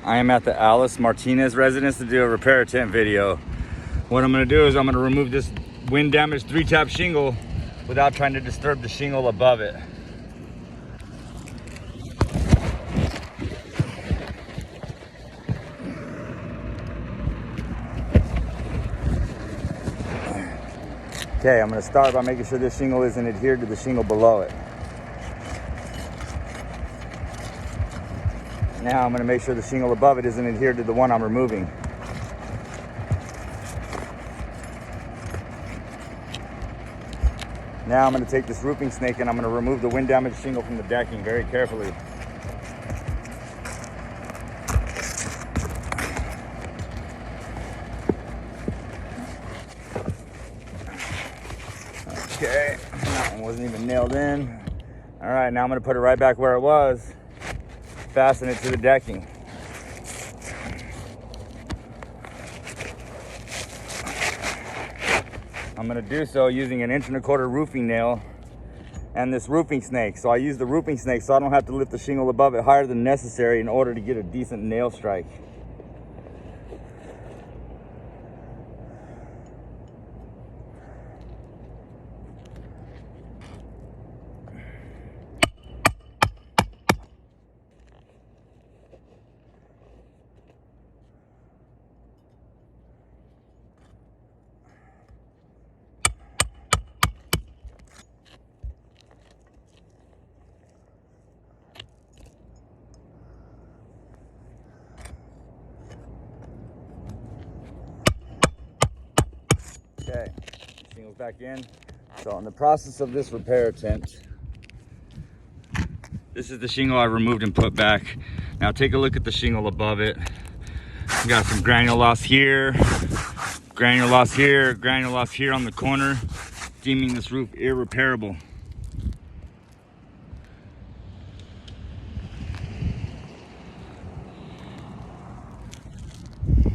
I am at the Alice Martinez residence to do a repair tent video. What I'm gonna do is I'm gonna remove this wind damaged 3-tap shingle without trying to disturb the shingle above it. Okay, I'm gonna start by making sure this shingle isn't adhered to the shingle below it. Now I'm gonna make sure the shingle above it isn't adhered to the one I'm removing. Now I'm gonna take this roofing snake and I'm gonna remove the wind damaged shingle from the decking very carefully. Okay, that one wasn't even nailed in. All right, now I'm gonna put it right back where it was. Fasten it to the decking. I'm gonna do so using an 1 1/4 inch roofing nail and this roofing snake. So I use the roofing snake so I don't have to lift the shingle above it higher than necessary in order to get a decent nail strike. Okay, shingle's back in. So in the process of this repair attempt, this is the shingle I removed and put back. Now take a look at the shingle above it. We got some granule loss here, granule loss here, granule loss here on the corner, deeming this roof irreparable.